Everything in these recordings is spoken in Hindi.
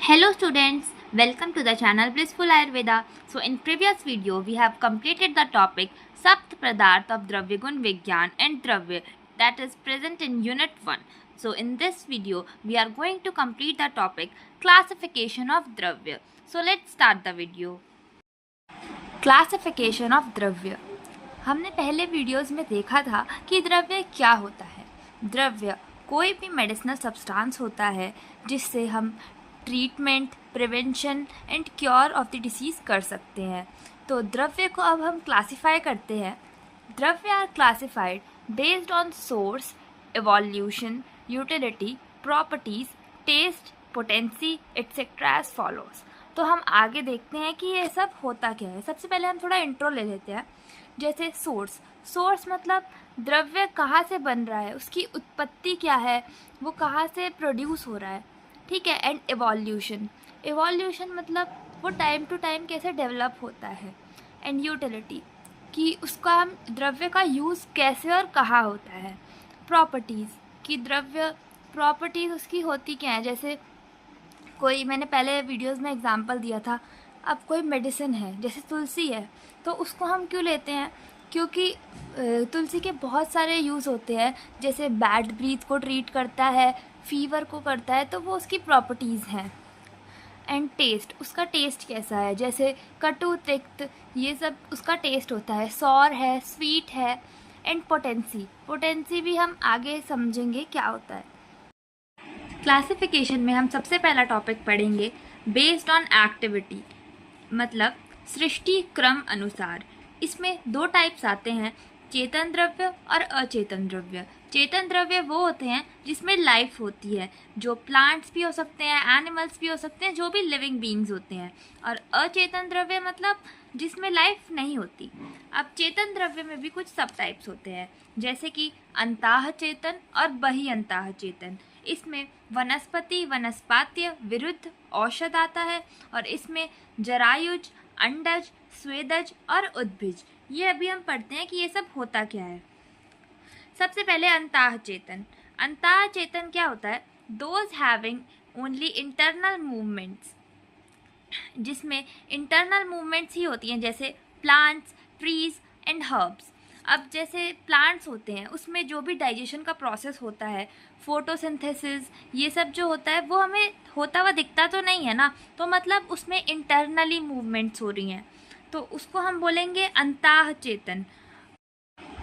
Hello students, welcome to the channel Blissful Ayurveda. So in previous video we have completed the topic Sapt Padarth of Dravya Gun Vigyan and Dravya that is present in unit 1. So in this video we are going to complete the topic classification of Dravya. So let's start the video. Classification of Dravya. हमने पहले वीडियोस में देखा था कि द्रव्य क्या होता है। द्रव्य कोई भी मेडिसिनल सब्सटेंस होता है जिससे हम treatment, prevention and cure of the disease कर सकते हैं। तो द्रव्य को अब हम क्लासिफाई करते हैं। द्रव्य are classified based on source, evolution, utility, properties, taste, potency etcetera as follows. तो हम आगे देखते हैं कि ये सब होता क्या है। सबसे पहले हम थोड़ा इंट्रो ले लेते हैं। जैसे सोर्स मतलब द्रव्य कहाँ से बन रहा है, उसकी उत्पत्ति क्या है, वो कहाँ से प्रोड्यूस हो रहा है, ठीक है। एंड एवोल्यूशन मतलब वो टाइम टू टाइम कैसे डेवलप होता है। एंड यूटिलिटी कि उसका हम द्रव्य का यूज़ कैसे और कहाँ होता है। प्रॉपर्टीज़ कि द्रव्य प्रॉपर्टीज़ उसकी होती क्या है। जैसे कोई मैंने पहले वीडियोस में एग्जांपल दिया था, अब कोई मेडिसिन है जैसे तुलसी है, तो उसको हम क्यों लेते हैं, क्योंकि तुलसी के बहुत सारे यूज़ होते हैं। जैसे बैड ब्रीथ को ट्रीट करता है, फीवर को करता है, तो वो उसकी प्रॉपर्टीज़ हैं। एंड टेस्ट, उसका टेस्ट कैसा है, जैसे कटु, तिक्त, ये सब उसका टेस्ट होता है। सॉर है, स्वीट है। एंड पोटेंसी भी हम आगे समझेंगे क्या होता है। क्लासिफिकेशन में हम सबसे पहला टॉपिक पढ़ेंगे बेस्ड ऑन एक्टिविटी, मतलब सृष्टि क्रम अनुसार। इसमें दो टाइप्स आते हैं, चेतन द्रव्य और अचेतन द्रव्य। चेतन द्रव्य वो होते हैं जिसमें लाइफ होती है, जो प्लांट्स भी हो सकते हैं, एनिमल्स भी हो सकते हैं, जो भी लिविंग बीइंग्स होते हैं। और अचेतन द्रव्य मतलब जिसमें लाइफ नहीं होती। अब चेतन द्रव्य में भी कुछ सब टाइप्स होते हैं, जैसे कि अंतः चेतन और बहि अंतः चेतन। इसमें वनस्पति, वनस्पात्य, विरुद्ध, औषध आता है। और इसमें जरायुज, अंडज, स्वेदज और उद्भिज, ये अभी हम पढ़ते हैं कि ये सब होता क्या है। सबसे पहले अंतः चेतन क्या होता है, those having only internal movements, जिसमें इंटरनल मूवमेंट्स ही होती हैं, जैसे प्लांट्स, ट्रीज एंड हर्ब्स। अब जैसे प्लांट्स होते हैं उसमें जो भी डाइजेशन का प्रोसेस होता है, फोटोसिंथेसिस, ये सब जो होता है वो हमें होता हुआ दिखता तो नहीं है ना, तो मतलब उसमें इंटरनली मूवमेंट्स हो रही हैं, तो उसको हम बोलेंगे अंतः चेतन।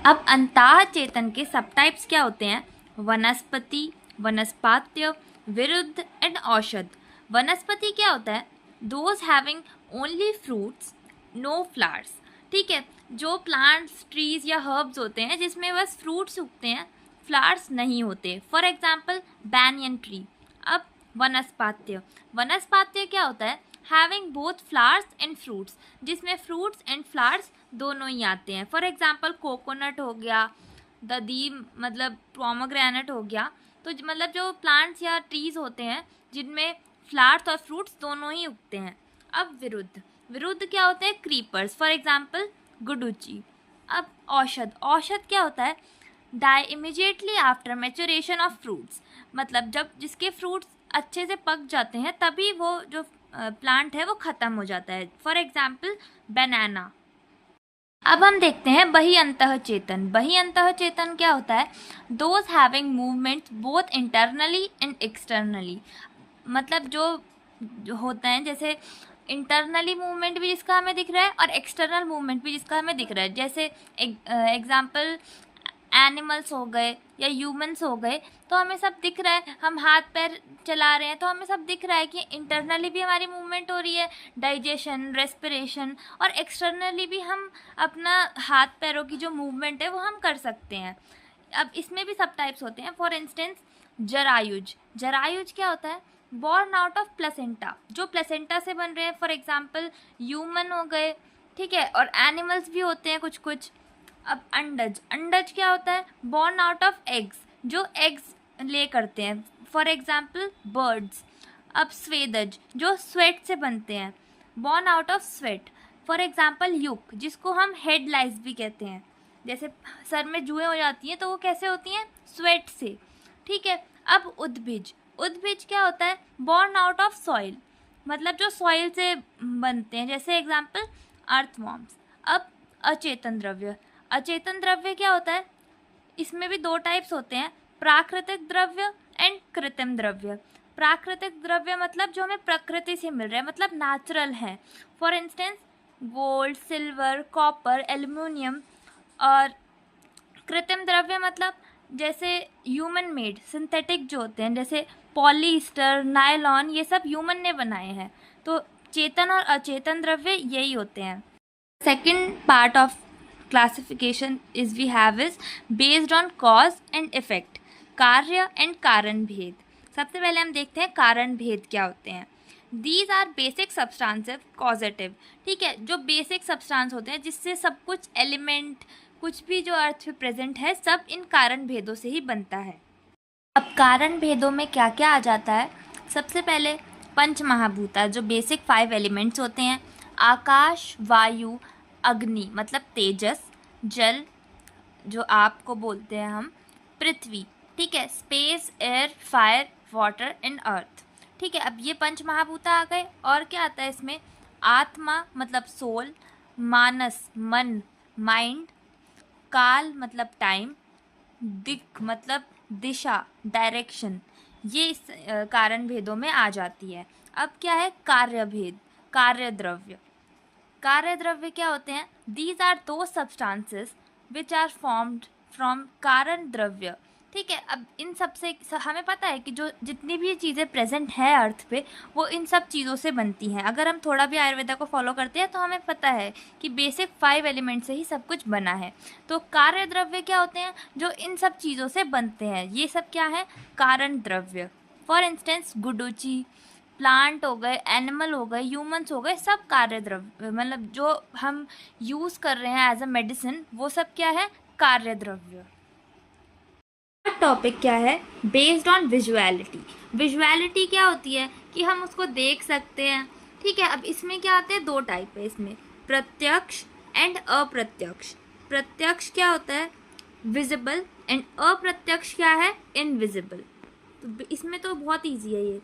अब अंतः चेतन के सब टाइप्स क्या होते हैं, वनस्पति, वनस्पात्य, विरुद्ध एंड औषध। वनस्पति क्या होता है, those having only fruits no flowers, ठीक है। जो प्लांट्स, ट्रीज या हर्ब्स होते हैं जिसमें बस फ्रूट्स उगते हैं, फ्लावर्स नहीं होते, फॉर एग्जाम्पल बैनियन ट्री। अब वनस्पात्य क्या होता है, having both flowers and fruits, जिसमें फ्रूट्स एंड फ्लावर्स दोनों ही आते हैं। फॉर एग्जाम्पल कोकोनट हो गया, ददीम मतलब पोमोग्रेनेट हो गया। तो मतलब जो प्लांट्स या ट्रीज होते हैं जिनमें फ्लावर्स और फ्रूट्स दोनों ही उगते हैं। अब विरुद्ध क्या होते हैं, क्रीपर्स, फॉर एग्जाम्पल गुडुची। अब औषध क्या होता है, die immediately after maturation of fruits, मतलब जब जिसके फ्रूट्स अच्छे से पक जाते हैं तभी वो जो प्लांट है वो ख़त्म हो जाता है, फॉर एग्जाम्पल बनाना। अब हम देखते हैं बहि अंतः चेतन क्या होता है, those having movements both internally and externally, मतलब जो होता है जैसे इंटरनली मूवमेंट भी जिसका हमें दिख रहा है और एक्सटर्नल मूवमेंट भी जिसका हमें दिख रहा है। जैसे एग्जाम्पल एनिमल्स हो गए या ह्यूमंस हो गए, तो हमें सब दिख रहा है, हम हाथ पैर चला रहे हैं तो हमें सब दिख रहा है कि इंटरनली भी हमारी मूवमेंट हो रही है, डाइजेशन, रेस्पिरेशन, और एक्सटर्नली भी हम अपना हाथ पैरों की जो मूवमेंट है वो हम कर सकते हैं। अब इसमें भी सब टाइप्स होते हैं। फॉर इंस्टेंस जरायुज क्या होता है, बॉर्न आउट ऑफ प्लेसेंटा, जो प्लेसेंटा से बन रहे हैं, फॉर एग्जाम्पल ह्यूमन हो गए, ठीक है, और एनिमल्स भी होते हैं कुछ। अब अंडज क्या होता है, बॉर्न आउट ऑफ एग्स, जो एग्स ले करते हैं, फॉर एग्जाम्पल बर्ड्स। अब स्वेदज जो स्वेट से बनते हैं, born out of sweat, for example युक, जिसको हम हेड लाइस भी कहते हैं, जैसे सर में जुएं हो जाती हैं तो वो कैसे होती हैं, स्वेट से, ठीक है। अब उद्भिज क्या होता है, बॉर्न आउट ऑफ सॉइल, मतलब जो सॉइल से बनते हैं, जैसे एग्जाम्पल अर्थवॉर्म्स। अब अचेतन द्रव्य, अचेतन द्रव्य क्या होता है? इसमें भी दो टाइप्स होते हैं, प्राकृतिक द्रव्य एंड कृत्रिम द्रव्य। प्राकृतिक द्रव्य मतलब जो हमें प्रकृति से मिल रहा है, मतलब नेचुरल है। For instance gold, silver, copper, aluminium. और कृत्रिम द्रव्य मतलब जैसे ह्यूमन मेड, सिंथेटिक जो होते हैं, जैसे पॉलीस्टर, नायलॉन, ये सब ह्यूमन ने बनाए हैं। तो चेतन और अचेतन द्रव्य यही होते हैं। Second part of classification is we have is based on cause and effect, कार्य एंड कारण भेद। सबसे पहले हम देखते हैं कारण भेद क्या होते हैं। These are basic substantive causative, ठीक है, जो बेसिक सब्सटेंस होते हैं जिससे सब कुछ एलिमेंट, कुछ भी जो अर्थ पे प्रेजेंट है, सब इन कारण भेदों से ही बनता है। अब कारण भेदों में क्या क्या आ जाता है? सबसे पहले पंच महाभूता, जो बेसिक 5 एलिमेंट्स होते हैं, आकाश, वायु, अग्नि मतलब तेजस, जल जो आपको बोलते हैं हम, पृथ्वी, ठीक है, space, air, fire, water and earth, ठीक है। अब ये पंच महाभूता आ गए। और क्या आता है इसमें? आत्मा मतलब सोल, मानस मन माइंड, काल मतलब टाइम, दिक् मतलब दिशा डायरेक्शन, ये इस कारण भेदों में आ जाती है। अब क्या है कार्य भेद, कार्य द्रव्य। कार्य द्रव्य क्या होते हैं? दीज आर दो substances which are formed from कारण द्रव्य, ठीक है। अब इन सब से हमें पता है कि जो जितनी भी चीज़ें प्रेजेंट है अर्थ पे, वो इन सब चीज़ों से बनती हैं। अगर हम थोड़ा भी आयुर्वेदा को फॉलो करते हैं तो हमें पता है कि बेसिक 5 एलिमेंट से ही सब कुछ बना है। तो कार्य द्रव्य क्या होते हैं? जो इन सब चीज़ों से बनते हैं, ये सब क्या है? कारण द्रव्य। फॉर इंस्टेंस गुडुचि, प्लांट हो गए, एनिमल हो गए, ह्यूमंस हो गए, सब कार्य द्रव्य, मतलब जो हम यूज़ कर रहे हैं एज अ मेडिसिन, वो सब क्या है? कार्य द्रव्य। टॉपिक क्या है? Based on visuality. विजुअलिटी क्या होती है? कि हम उसको देख सकते हैं, ठीक है। अब इसमें क्या आते हैं? 2 टाइप है इसमें, प्रत्यक्ष एंड अप्रत्यक्ष। प्रत्यक्ष क्या होता है? विजिबल, एंड अप्रत्यक्ष क्या है? इनविजिबल। तो इसमें तो बहुत ईजी है ये।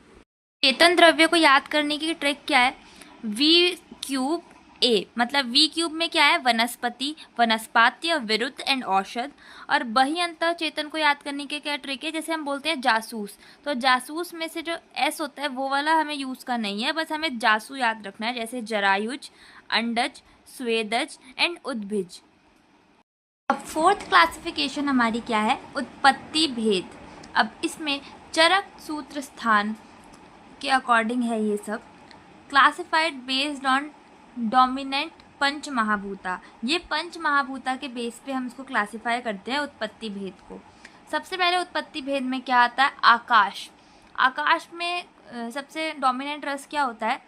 चेतन द्रव्य को याद करने की ट्रिक क्या है? वी क्यूब ए, मतलब वी क्यूब में क्या है? वनस्पति, वनस्पात्य, विरुद्ध एंड औषध। और बही अंतर चेतन को याद करने की क्या ट्रिक है? जैसे हम बोलते हैं जासूस, तो जासूस में से जो एस होता है वो वाला हमें यूज़ का नहीं है, बस हमें जासू याद रखना है। जैसे जरायुज, अंडज, स्वेदज एंड उद्भिज। अब 4th क्लासिफिकेशन हमारी क्या है? उत्पत्ति भेद। अब इसमें चरक सूत्र स्थान के अकॉर्डिंग है ये सब। क्लासिफाइड बेस्ड ऑन डोमिनेंट पंच महाभूता, ये पंच महाभूता के बेस पे हम इसको क्लासिफाई करते हैं उत्पत्ति भेद को। सबसे पहले उत्पत्ति भेद में क्या आता है? आकाश। आकाश में सबसे डोमिनेंट रस क्या होता है?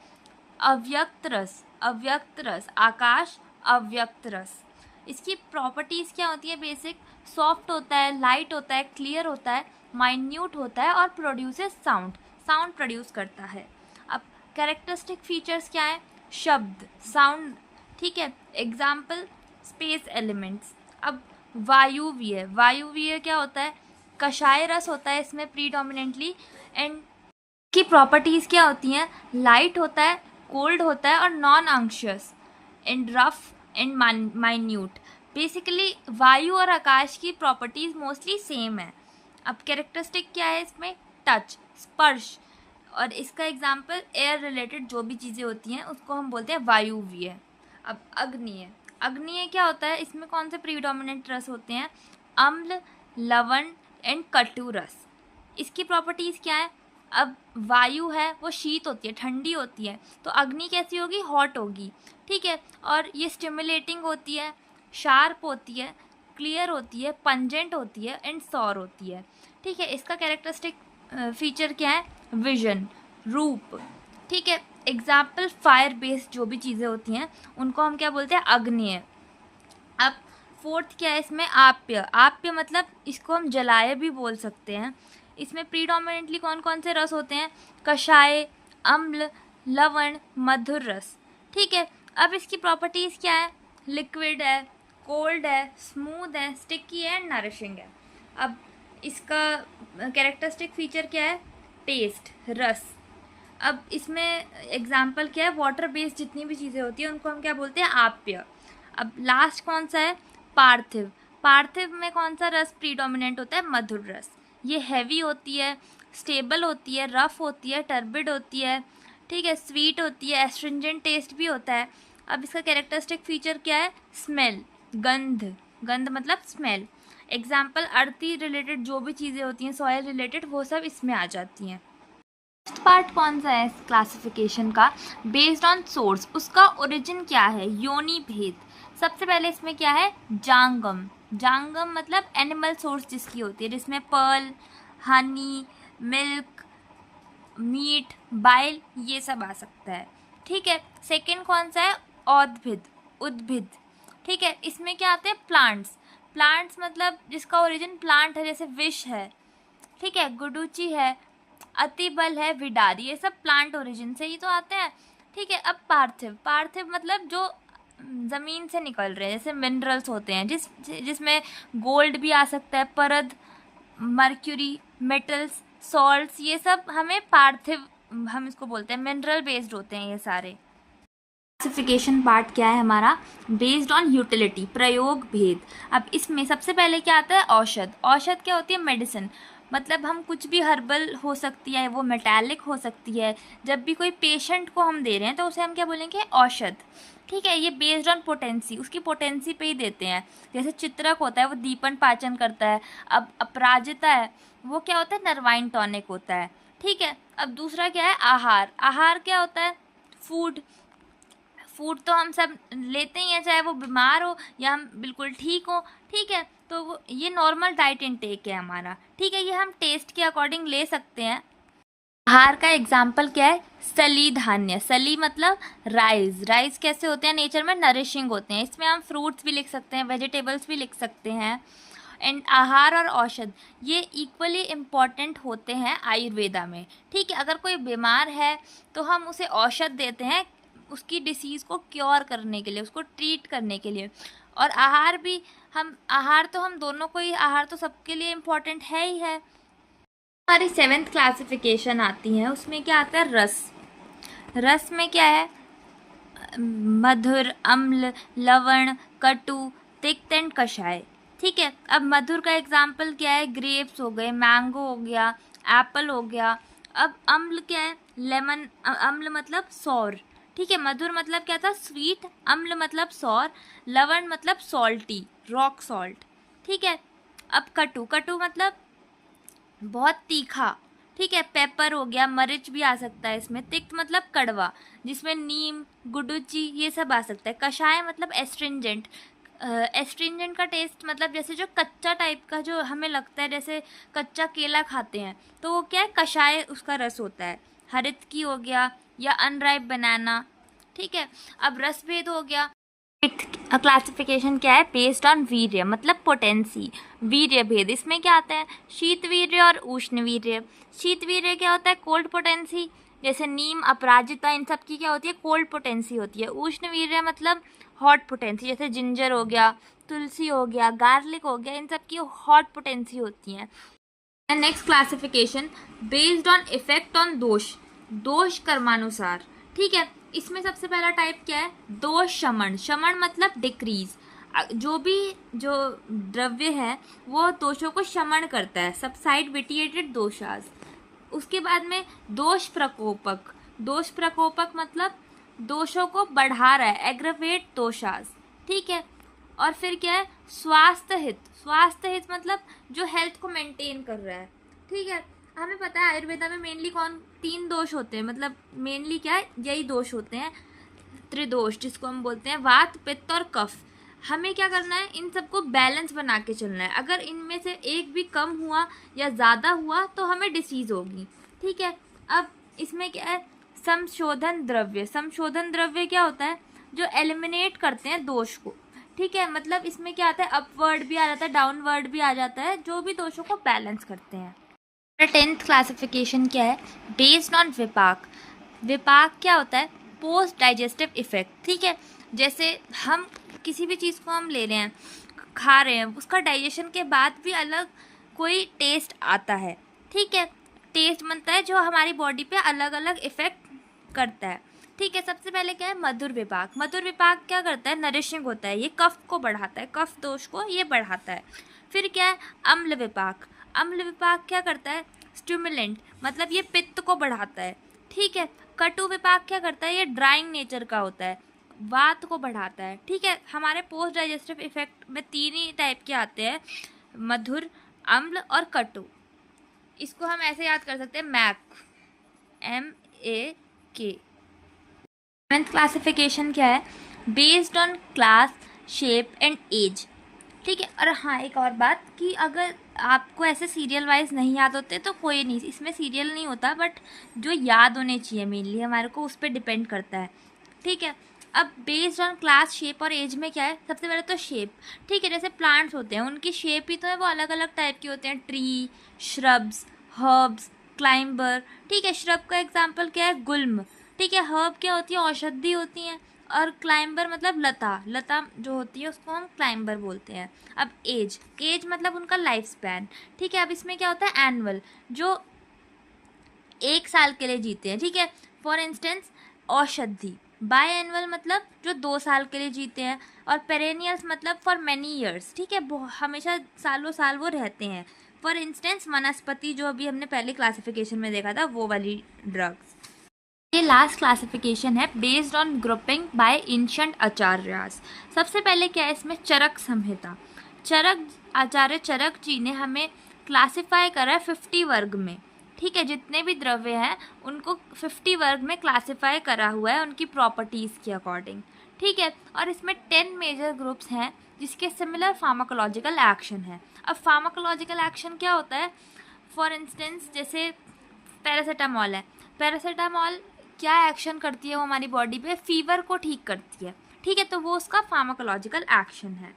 अव्यक्त रस। अव्यक्त रस, आकाश अव्यक्त रस। इसकी प्रॉपर्टीज़ क्या होती है? बेसिक सॉफ्ट होता है, लाइट होता है, क्लियर होता है, माइन्यूट होता है और प्रोड्यूसेस साउंड, साउंड प्रोड्यूस करता है। अब कैरेक्टरिस्टिक फीचर्स क्या है? शब्द, साउंड, ठीक है। Example space elements. अब वायुवीय, वायुवीय क्या होता है? कषाय रस होता है इसमें प्रीडोमिनेंटली, एंड की प्रॉपर्टीज़ क्या होती हैं? लाइट होता है, कोल्ड होता है और non unctuous, and rough and minute. Basically वायु और आकाश की प्रॉपर्टीज़ मोस्टली सेम है। अब कैरेक्टरिस्टिक क्या है इसमें? टच, स्पर्श। और इसका एग्जाम्पल एयर रिलेटेड जो भी चीज़ें होती हैं उसको हम बोलते हैं वायुवीय। अब अग्निय, अग्निय क्या होता है? इसमें कौन से प्रीडोमिनेंट रस होते हैं? अम्ल, लवण एंड कटु रस। इसकी प्रॉपर्टीज़ क्या है? अब वायु है वो शीत होती है, ठंडी होती है, तो अग्नि कैसी होगी? हॉट होगी, ठीक है। और ये स्टिमुलेटिंग होती है, शार्प होती है, क्लियर होती है, पंजेंट होती है एंड सौर होती है, ठीक है। इसका कैरेक्टरिस्टिक फीचर क्या है? विजन, रूप, ठीक है। एग्जाम्पल फायर बेस्ड जो भी चीज़ें होती हैं उनको हम क्या बोलते हैं? अग्निय। अब 4th क्या है इसमें? आप्य। आप्य मतलब इसको हम जलाय भी बोल सकते हैं। इसमें प्रीडोमिनेंटली कौन कौन से रस होते हैं? कषाय, अम्ल, लवण, मधुर रस, ठीक है। अब इसकी प्रॉपर्टीज़ क्या है? लिक्विड है, कोल्ड है, स्मूथ है, स्टिकी है, नरिशिंग है। अब इसका कैरेक्टरिस्टिक फीचर क्या है? टेस्ट, रस। अब इसमें एग्जाम्पल क्या है, वाटर बेस्ड जितनी भी चीज़ें होती हैं उनको हम क्या बोलते हैं, आप्य। अब लास्ट कौन सा है, पार्थिव। पार्थिव में कौन सा रस प्रीडोमिनेंट होता है, मधुर रस। ये हैवी होती है, स्टेबल होती है, रफ होती है, टर्बिड होती है, ठीक है, स्वीट होती है, एस्ट्रिंजेंट टेस्ट भी होता है। अब इसका कैरेक्टरिस्टिक फीचर क्या है, स्मेल, गंध। गंध मतलब स्मेल। एग्जाम्पल अर्थी रिलेटेड जो भी चीज़ें होती हैं, सॉयल रिलेटेड, वो सब इसमें आ जाती हैं। फर्स्ट पार्ट कौन सा है इस क्लासिफिकेशन का, बेस्ड ऑन सोर्स, उसका ओरिजिन क्या है, योनि भेद। सबसे पहले इसमें क्या है, जांगम। जांगम मतलब एनिमल सोर्स जिसकी होती है, जिसमें pearl, honey, milk, meat, bile, ये सब आ सकता है, ठीक है। सेकंड कौन सा है, औद्भिद, उद्भिद, ठीक है। इसमें क्या आते हैं, प्लांट्स। प्लांट्स मतलब जिसका ओरिजिन प्लांट है, जैसे विश है, ठीक है, गुडुचि है, अतिबल है, विडारी, ये सब प्लांट ओरिजिन से ही तो आते हैं, ठीक है। अब पार्थिव, पार्थिव मतलब जो ज़मीन से निकल रहे हैं, जैसे मिनरल्स होते हैं जिसमें गोल्ड भी आ सकता है, परद, मर्क्यूरी, मेटल्स, सॉल्ट्स, ये सब हमें पार्थिव, हम इसको बोलते हैं, मिनरल बेस्ड होते हैं ये सारे। क्लासिफिकेशन पार्ट क्या है हमारा, बेस्ड ऑन यूटिलिटी, प्रयोग भेद। अब इसमें सबसे पहले क्या आता है, औषध। औषध क्या होती है, मेडिसिन। मतलब हम कुछ भी हर्बल हो सकती है, वो मेटालिक हो सकती है। जब भी कोई पेशेंट को हम दे रहे हैं तो उसे हम क्या बोलेंगे, औषध, ठीक है। ये बेस्ड ऑन पोटेंसी, उसकी पोटेंसी पे ही देते हैं। जैसे चित्रक होता है वो दीपन पाचन करता है। अब अपराजिता है, वो क्या होता है, नर्वाइन टॉनिक होता है, ठीक है। अब दूसरा क्या है, आहार। आहार क्या होता है, फूड। फूड तो हम सब लेते ही हैं, चाहे वो बीमार हो या हम बिल्कुल ठीक हो, ठीक है। तो वो ये नॉर्मल डाइट इनटेक है हमारा, ठीक है। ये हम टेस्ट के अकॉर्डिंग ले सकते हैं। आहार का एग्जाम्पल क्या है, सली धान्य। सली मतलब राइस। राइस कैसे होते हैं, नेचर में नरिशिंग होते हैं। इसमें हम फ्रूट्स भी लिख सकते हैं, वेजिटेबल्स भी लिख सकते हैं। एंड आहार और औषध ये इक्वली इम्पॉर्टेंट होते हैं आयुर्वेदा में, ठीक है। अगर कोई बीमार है तो हम उसे औषध देते हैं उसकी डिसीज़ को क्योर करने के लिए, उसको ट्रीट करने के लिए। और आहार भी हम, आहार तो हम दोनों को ही, आहार तो सबके लिए इम्पॉर्टेंट है ही है। हमारी 7th क्लासिफिकेशन आती है, उसमें क्या आता है, रस। रस में क्या है, मधुर, अम्ल, लवण, कटु, तिक्त एंड कषाय, ठीक है। अब मधुर का एग्जाम्पल क्या है, ग्रेप्स हो गए, मैंगो हो गया, एप्पल हो गया। अब अम्ल क्या है, लेमन। अम्ल मतलब सौर, ठीक है। मधुर मतलब क्या था, स्वीट। अम्ल मतलब सौर। लवण मतलब सॉल्टी, रॉक सॉल्ट, ठीक है। अब कटु, कटु मतलब बहुत तीखा, ठीक है। पेपर हो गया, मरिच भी आ सकता है इसमें। तिक्त मतलब कड़वा, जिसमें नीम, गुडुचि, ये सब आ सकता है। कषाय मतलब एस्ट्रिंजेंट। एस्ट्रिंजेंट का टेस्ट मतलब जैसे जो कच्चा टाइप का, जो हमें लगता है जैसे कच्चा केला खाते हैं, तो वो क्या है, कषाय उसका रस होता है। हरितकी हो गया या अनराइप बनाना, ठीक है। अब रस भेद हो गया। क्लासिफिकेशन क्या है, बेस्ड ऑन वीर्य मतलब पोटेंसी, वीर्य भेद। इसमें क्या आता है, शीत वीर्य और उष्ण वीर्य। शीत वीर्य क्या होता है, कोल्ड पोटेंसी, जैसे नीम, अपराजिता, इन सब की क्या होती है, कोल्ड पोटेंसी होती है। उष्ण वीर्य मतलब हॉट पोटेंसी, जैसे जिंजर हो गया, तुलसी हो गया, गार्लिक हो गया, इन सब की हॉट पोटेंसी होती है। Next classification, based on effect on दोष, दोष कर्मानुसार, ठीक है। इसमें सबसे पहला टाइप क्या है, दोष शमन। शमन मतलब डिक्रीज। जो द्रव्य है वो दोषों को शमन करता है, सबसाइड विटिएटेड दोषास। उसके बाद में दोष प्रकोपक। दोष प्रकोपक मतलब दोषों को बढ़ा रहा है, एग्रवेट दोषास, ठीक है। और फिर क्या है, स्वास्थ्य हित। स्वास्थ्य हित मतलब जो हेल्थ को मेंटेन कर रहा है, ठीक है। हमें पता है आयुर्वेदा में मेनली 3 दोष होते हैं, मतलब मेनली क्या है, यही दोष होते हैं, त्रिदोष, जिसको हम बोलते हैं वात, पित्त और कफ। हमें क्या करना है, इन सबको बैलेंस बना के चलना है। अगर इनमें से एक भी कम हुआ या ज़्यादा हुआ तो हमें डिसीज़ होगी, ठीक है। अब इसमें क्या है, संशोधन द्रव्य। संशोधन द्रव्य क्या होता है, जो एलिमिनेट करते हैं दोष को, ठीक है। मतलब इसमें क्या आता है, अपवर्ड भी आ जाता है, डाउनवर्ड भी आ जाता है, जो भी दोषों को बैलेंस करते हैं। 10th क्लासिफिकेशन क्या है, बेस्ड ऑन विपाक। विपाक क्या होता है, पोस्ट डाइजेस्टिव इफेक्ट, ठीक है। जैसे हम किसी भी चीज़ को हम ले रहे हैं, खा रहे हैं, उसका डाइजेशन के बाद भी अलग कोई टेस्ट आता है, ठीक है। टेस्ट बनता है जो हमारी बॉडी पे अलग अलग इफ़ेक्ट करता है। ठीक है, सबसे पहले क्या है मधुर विपाक। मधुर विपाक क्या करता है, नरिशिंग होता है, ये कफ को बढ़ाता है, कफ दोष को ये बढ़ाता है। फिर क्या है अम्ल विपाक। अम्ल विपाक क्या करता है, स्टिमुलेंट, मतलब ये पित्त को बढ़ाता है। ठीक है, कटु विपाक क्या करता है, ये ड्राइंग नेचर का होता है, वात को बढ़ाता है। ठीक है, हमारे पोस्ट डाइजेस्टिव इफेक्ट में 3 ही टाइप के आते हैं, मधुर, अम्ल और कटु। इसको हम ऐसे याद कर सकते हैं, मैक, MAK। सेवेंथ क्लासिफिकेशन क्या है, based on class, shape and age. ठीक है, और हाँ एक और बात कि अगर आपको ऐसे सीरियल वाइज नहीं याद होते तो कोई नहीं, इसमें सीरियल नहीं होता, बट जो याद होने चाहिए मेनली हमारे को उस पर डिपेंड करता है। ठीक है, अब बेस्ड ऑन क्लास, शेप और एज में क्या है, सबसे पहले तो शेप। ठीक है, जैसे प्लांट्स होते हैं उनकी शेप ही तो है, वो अलग अलग टाइप के होते हैं, ट्री, श्रब्स, हर्ब्स, क्लाइंबर। ठीक है, श्रब का एग्जाम्पल क्या है, गुल्म। ठीक है, हर्ब क्या होती है, औषधि होती हैं, और क्लाइंबर मतलब लता, लता जो होती है उसको हम क्लाइंबर बोलते हैं। अब एज, एज मतलब उनका लाइफ स्पैन। ठीक है, अब इसमें क्या होता है, एनुअल, जो 1 साल के लिए जीते हैं। ठीक है, फॉर इंस्टेंस औषधि। बाय एनुअल मतलब जो 2 साल के लिए जीते हैं, और पेरेनियल्स मतलब फॉर मैनी ईयर्स। ठीक है, हमेशा सालों साल वो रहते हैं। फॉर इंस्टेंस वनस्पति, जो अभी हमने पहले क्लासिफिकेशन में देखा था, वो वाली ड्रग्स। ये लास्ट क्लासिफिकेशन है based on grouping by ancient acharyas. सबसे पहले क्या है इसमें, चरक संहिता। चरक, आचार्य चरक जी ने हमें क्लासिफाई करा है 50 वर्ग में। ठीक है, जितने भी द्रव्य हैं उनको 50 वर्ग में क्लासिफाई करा हुआ है उनकी प्रॉपर्टीज़ के अकॉर्डिंग। ठीक है, और इसमें 10 मेजर ग्रुप्स हैं जिसके सिमिलर फार्माकोलॉजिकल एक्शन है। अब फार्माकोलॉजिकल एक्शन क्या होता है, फॉर इंस्टेंस जैसे पैरासीटामॉल है, पैरासीटामॉल क्या एक्शन करती है वो हमारी बॉडी पे, फीवर को ठीक करती है। ठीक है, तो वो उसका फार्माकोलॉजिकल एक्शन है।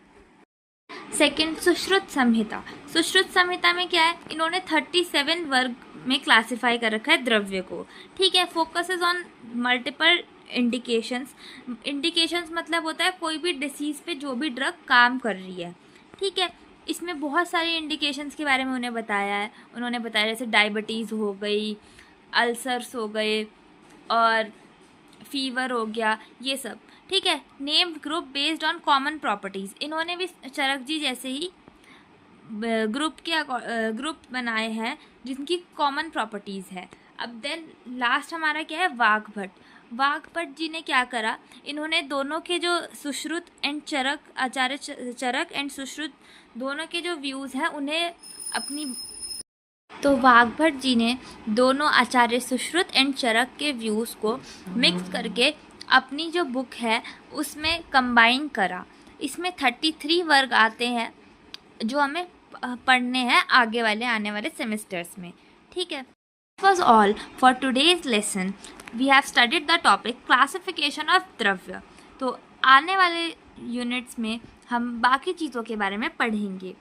सेकंड, सुश्रुत संहिता। सुश्रुत संहिता में क्या है, इन्होंने 37 वर्ग में क्लासिफाई कर रखा है द्रव्य को। ठीक है, focuses on multiple indications. Indications मतलब होता है कोई भी डिसीज़ पे जो भी ड्रग काम कर रही है। ठीक है, इसमें बहुत सारी इंडिकेशंस के बारे में उन्हें बताया है। उन्होंने बताया जैसे डायबिटीज़ हो गई, अल्सर्स हो गए, और फीवर हो गया, ये सब। ठीक है, named group based on common properties. इन्होंने भी चरक जी जैसे ही ग्रुप बनाए हैं जिनकी कॉमन प्रॉपर्टीज़ है। अब देन लास्ट हमारा क्या है, वाघभट्ट। वाघभट्ट जी ने क्या करा, इन्होंने दोनों के जो सुश्रुत एंड चरक, आचार्य चरक एंड सुश्रुत दोनों के जो व्यूज़ हैं उन्हें अपनी, तो वाघभट्ट जी ने दोनों आचार्य सुश्रुत एंड चरक के व्यूज़ को मिक्स करके अपनी जो बुक है उसमें कंबाइन करा। इसमें 33 वर्ग आते हैं जो हमें पढ़ने हैं आने वाले सेमेस्टर्स में। ठीक है, this was all for today's lesson. We have studied the topic classification of dravya. तो आने वाले यूनिट्स में हम बाकी चीज़ों के बारे में पढ़ेंगे।